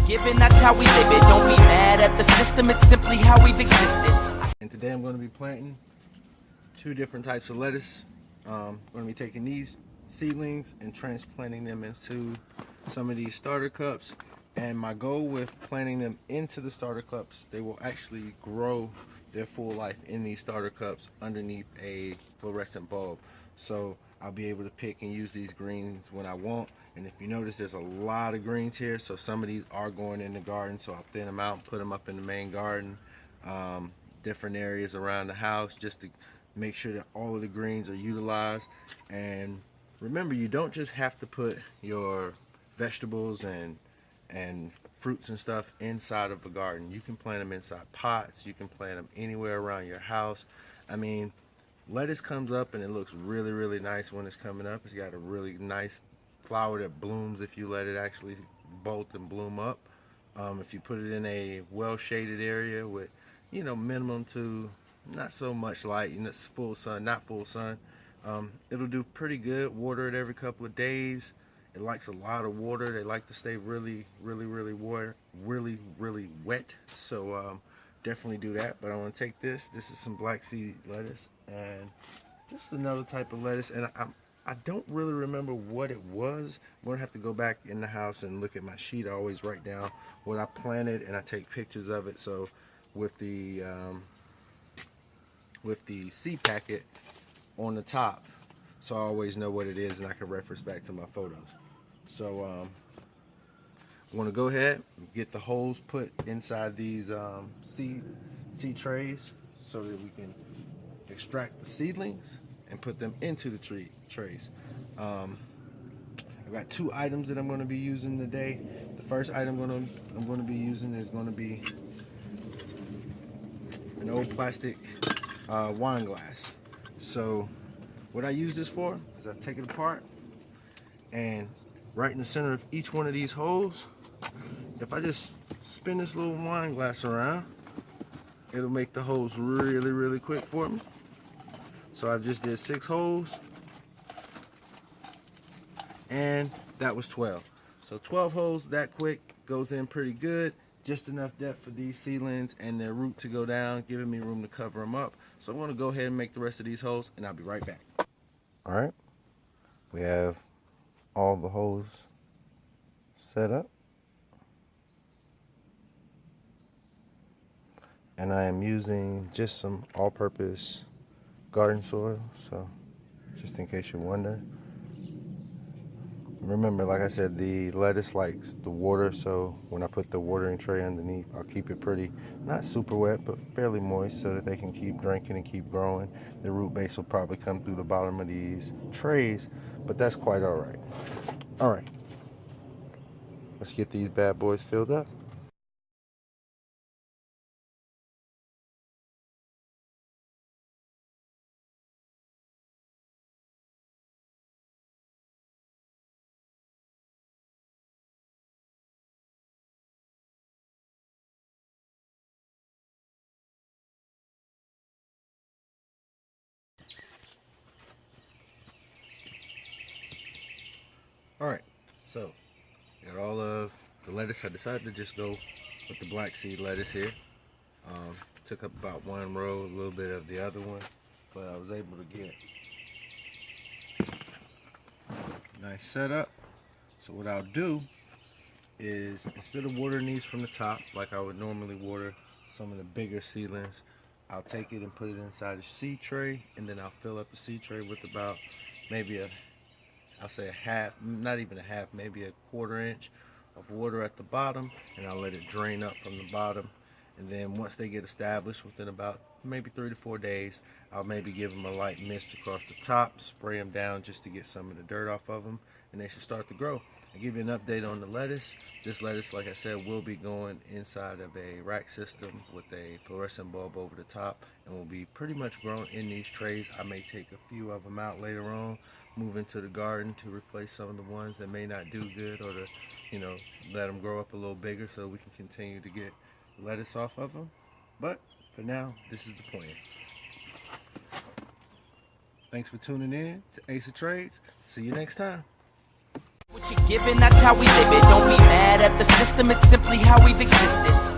given, that's how we live it. Don't be mad at the system, it's simply how we've existed. And today I'm going to be planting 2 different types of lettuce. I'm going to be taking these seedlings and transplanting them into some of these starter cups. And my goal with planting them into the starter cups, they will actually grow their full life in these starter cups underneath a fluorescent bulb. So I'll be able to pick and use these greens when I want. And if you notice, there's a lot of greens here, so some of these are going in the garden, so I'll thin them out and put them up in the main garden, different areas around the house, just to make sure that all of the greens are utilized. And remember, you don't just have to put your vegetables and fruits and stuff inside of a garden. You can plant them inside pots, you can plant them anywhere around your house. I mean, lettuce comes up and it looks really nice when it's coming up. It's got a really nice flower that blooms if you let it actually bolt and bloom up. If you put it in a well shaded area with, you know, minimum to not so much light, you know, it's full sun, not full sun, it'll do pretty good. Water it every couple of days. It likes a lot of water. They like to stay really wet. So definitely do that. But I want to take this. This is some black seed lettuce, and this is another type of lettuce. And I don't really remember what it was. I'm gonna have to go back in the house and look at my sheet. I always write down what I planted and I take pictures of it. So with the seed packet on the top, so I always know what it is and I can reference back to my photos. So I'm going to go ahead and get the holes put inside these seed trays so that we can extract the seedlings and put them into the trays. I've got 2 items that I'm going to be using today. The first item I'm going to be using is going to be an old plastic wine glass. So what I use this for is I take it apart, and right in the center of each one of these holes, if I just spin this little wine glass around, it'll make the holes really quick for me. So I just did 6 holes, and that was 12. So 12 holes that quick, goes in pretty good. Just enough depth for these seedlings and their root to go down, giving me room to cover them up. So I'm going to go ahead and make the rest of these holes, and I'll be right back. All right, we have all the holes set up, and I am using just some all-purpose garden soil, so just in case you're wondering. Remember, like I said, the lettuce likes the water, so when I put the watering tray underneath, I'll keep it pretty, not super wet, but fairly moist so that they can keep drinking and keep growing. The root base will probably come through the bottom of these trays, but that's quite all right. All right, let's get these bad boys filled up. All right, so got all of the lettuce. I decided to just go with the black seed lettuce here. Took up about 1 row, a little bit of the other one, but I was able to get a nice setup. So what I'll do is, instead of watering these from the top like I would normally water some of the bigger seedlings, I'll take it and put it inside a seed tray, and then I'll fill up the seed tray with about maybe I'll say a half, not even a half, maybe a 1/4 inch of water at the bottom, and I'll let it drain up from the bottom. And then once they get established, within about maybe 3 to 4 days, I'll maybe give them a light mist across the top, spray them down just to get some of the dirt off of them, and they should start to grow. I'll give you an update on the lettuce. This lettuce, like I said, will be going inside of a rack system with a fluorescent bulb over the top, and will be pretty much grown in these trays. I may take a few of them out later on, move into the garden to replace some of the ones that may not do good, or to, you know, let them grow up a little bigger so we can continue to get lettuce off of them. But for now, this is the plan. Thanks for tuning in to Ace of Trades. See you next time. What you're given, that's how we live it. Don't be mad at the system, it's simply how we've existed.